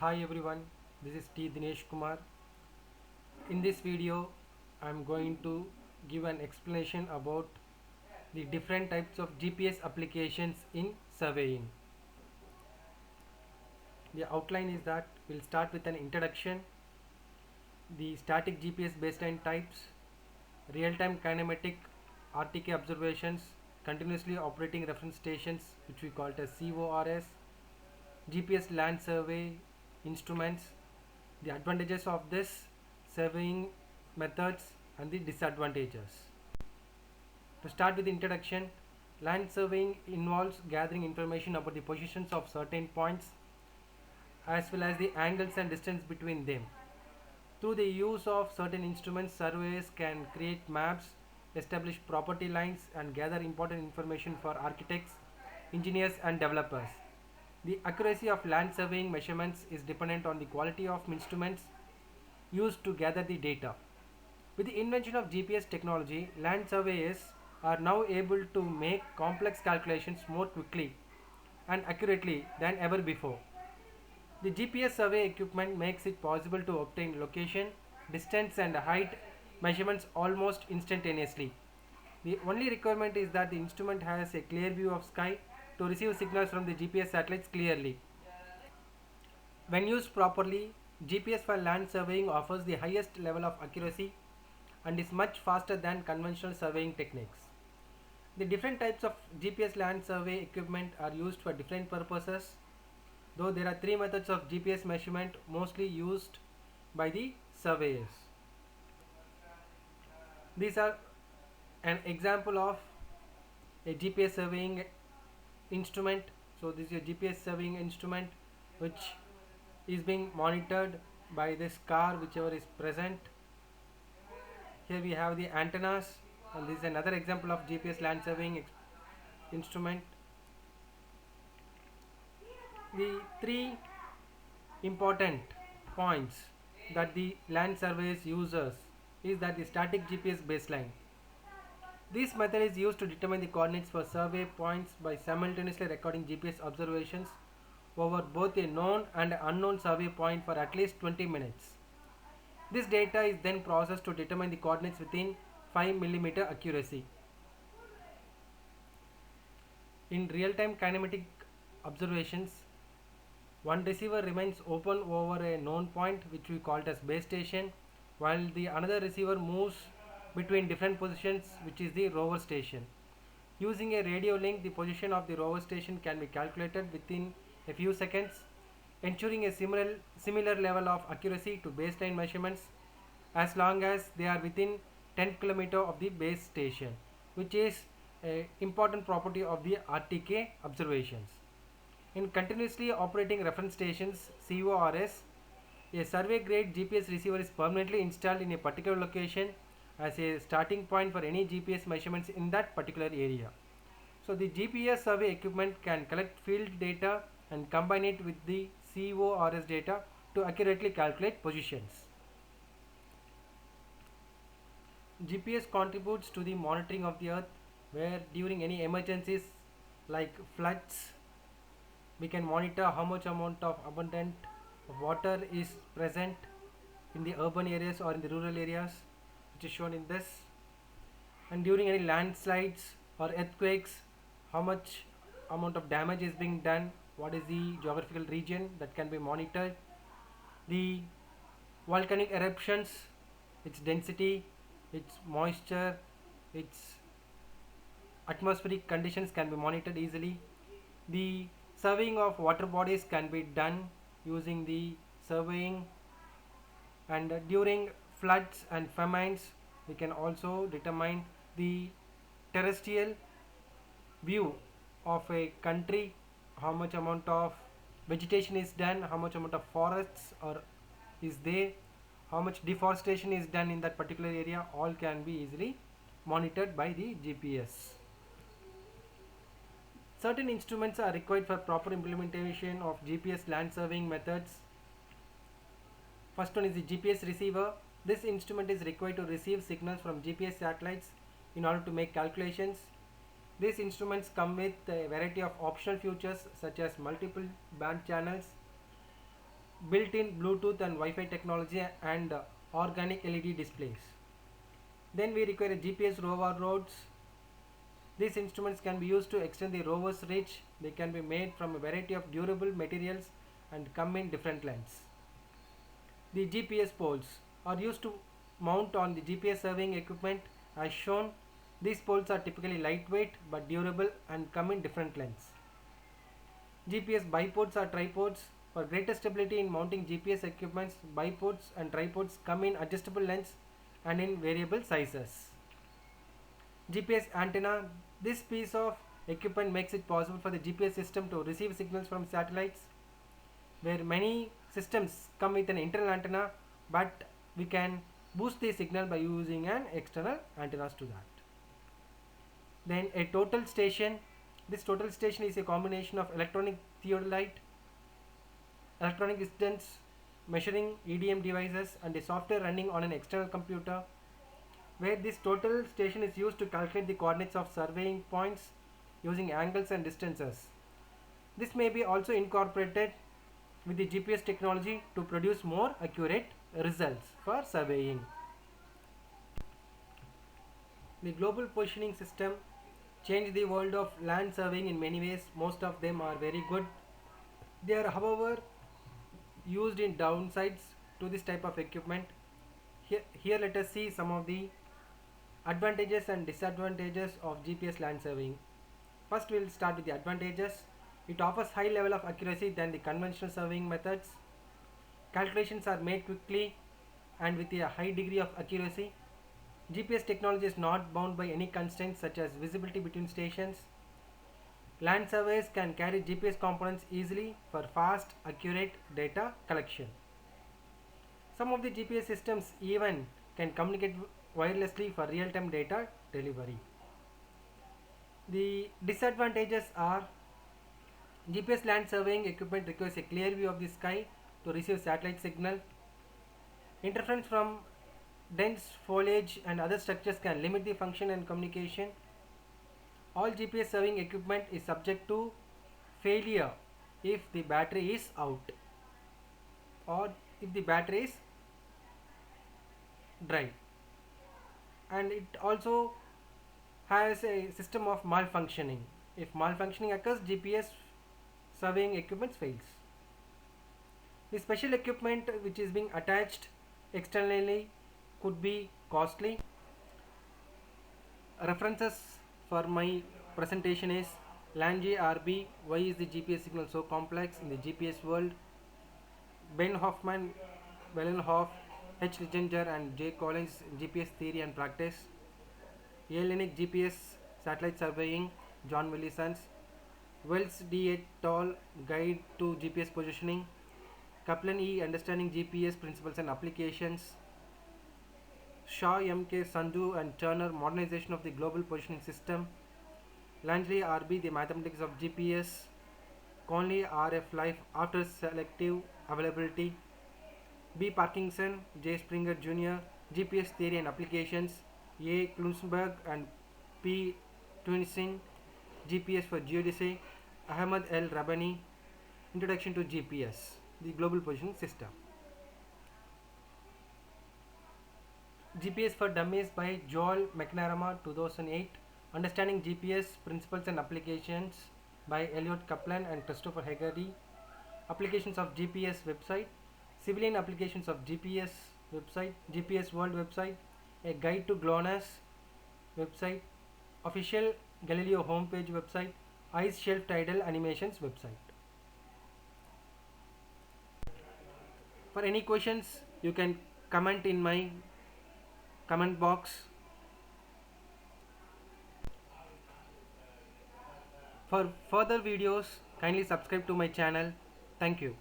Hi everyone, this is T Dinesh Kumar. In this video, I am going to give an explanation about the different types of GPS applications in surveying. The outline is that we'll start with an introduction, the static GPS baseline types, real-time kinematic RTK observations, continuously operating reference stations which we call it as CORS, GPS land survey instruments, the advantages of this surveying methods and the disadvantages. To start with the introduction, land surveying involves gathering information about the positions of certain points as well as the angles and distance between them. Through the use of certain instruments, surveyors can create maps, establish property lines, and gather important information for architects, engineers, and developers. The accuracy of land surveying measurements is dependent on the quality of instruments used to gather the data. With the invention of GPS technology, land surveyors are now able to make complex calculations more quickly and accurately than ever before. The GPS survey equipment makes it possible to obtain location, distance, and height measurements almost instantaneously. The only requirement is that the instrument has a clear view of sky to receive signals from the GPS satellites clearly. When used properly, GPS for land surveying offers the highest level of accuracy and is much faster than conventional surveying techniques. The different types of GPS land survey equipment are used for different purposes, though there are three methods of GPS measurement mostly used by the surveyors. These are an example of a GPS surveying instrument. So this is a GPS surveying instrument which is being monitored by this car whichever is present. Here we have the antennas, and this is another example of GPS land surveying instrument. The three important points that the land surveys uses is that the static GPS baseline. This method is used to determine the coordinates for survey points by simultaneously recording GPS observations over both a known and unknown survey point for at least 20 minutes. This data is then processed to determine the coordinates within 5 mm accuracy. In real-time kinematic observations, one receiver remains open over a known point which we call it as base station, while the another receiver moves between different positions which is the rover station. Using a radio link, the position of the rover station can be calculated within a few seconds, ensuring a similar level of accuracy to baseline measurements as long as they are within 10 km of the base station, which is an important property of the RTK observations. In continuously operating reference stations (CORS), a survey grade GPS receiver is permanently installed in a particular location as a starting point for any GPS measurements in that particular area. So the GPS survey equipment can collect field data and combine it with the CORS data to accurately calculate positions. GPS contributes to the monitoring of the earth, where during any emergencies like floods we can monitor how much amount of abundant water is present in the urban areas or in the rural areas, which is shown in this. And during any landslides or earthquakes, how much amount of damage is being done, what is the geographical region that can be monitored. The volcanic eruptions, its density, its moisture, its atmospheric conditions can be monitored easily. The surveying of water bodies can be done using the surveying, and during floods and famines we can also determine the terrestrial view of a country, how much amount of vegetation is done, how much amount of forests or is there, how much deforestation is done in that particular area, all can be easily monitored by the GPS. Certain instruments are required for proper implementation of GPS land surveying methods. First one is the GPS receiver. This instrument is required to receive signals from GPS satellites in order to make calculations. These instruments come with a variety of optional features such as multiple band channels, built-in Bluetooth and Wi-Fi technology and organic LED displays. Then we require a GPS rover rods. These instruments can be used to extend the rover's reach. They can be made from a variety of durable materials and come in different lengths. The GPS poles are used to mount on the GPS surveying equipment as shown. These poles are typically lightweight but durable and come in different lengths. GPS bipods or tripods. For greater stability in mounting GPS equipments, bipods and tripods come in adjustable lengths and in variable sizes. GPS antenna. This piece of equipment makes it possible for the GPS system to receive signals from satellites, where many systems come with an internal antenna, but we can boost the signal by using an external antennas to that. Then a total station. This total station is a combination of electronic theodolite, electronic distance measuring EDM devices, and a software running on an external computer, where this total station is used to calculate the coordinates of surveying points using angles and distances. This may be also incorporated with the GPS technology to produce more accurate results for surveying. The global positioning system changed the world of land surveying in many ways. Most of them are very good. They are, however, used in downsides to this type of equipment. Here let us see some of the advantages and disadvantages of GPS land surveying. First, we will start with the advantages. It offers high level of accuracy than the conventional surveying methods. Calculations are made quickly and with a high degree of accuracy. GPS technology is not bound by any constraints such as visibility between stations. Land surveys can carry GPS components easily for fast, accurate data collection. Some of the GPS systems even can communicate wirelessly for real-time data delivery. The disadvantages are GPS land surveying equipment requires a clear view of the sky to receive satellite signal. Interference from dense foliage and other structures can limit the function and communication. All GPS surveying equipment is subject to failure if the battery is out or if the battery is dry, and it also has a system of malfunctioning. If malfunctioning occurs, GPS surveying equipment fails. The special equipment which is being attached externally could be costly. References for my presentation is Lange RB, Why is the GPS signal so complex in the GPS world? Ben Hoffman, Wellenhoff, H. Riginger and J. Collins, GPS Theory and Practice. Yalenik GPS Satellite Surveying, John Willisons. Wells D. et al. Guide to GPS Positioning. Kaplan E. Understanding GPS Principles and Applications. Shaw, M.K. Sandhu and Turner, Modernization of the Global Positioning System. Langley R.B., The Mathematics of GPS. Conley R.F. Life, After Selective Availability. B. Parkinson, J. Springer Jr., GPS Theory and Applications. A. Klunsberg and P. Tuinsing, GPS for Geodesy. Ahmed L. Rabani, Introduction to GPS, the Global Positioning System. GPS for Dummies by Joel McNamara, 2008. Understanding GPS Principles and Applications by Elliot Kaplan and Christopher Hegarty. Applications of GPS website. Civilian applications of GPS website. GPS World website. A Guide to GLONASS website. Official Galileo homepage website. Ice Shelf Tidal Animations website. For any questions, you can comment in my comment box. For further videos, kindly subscribe to my channel. Thank you.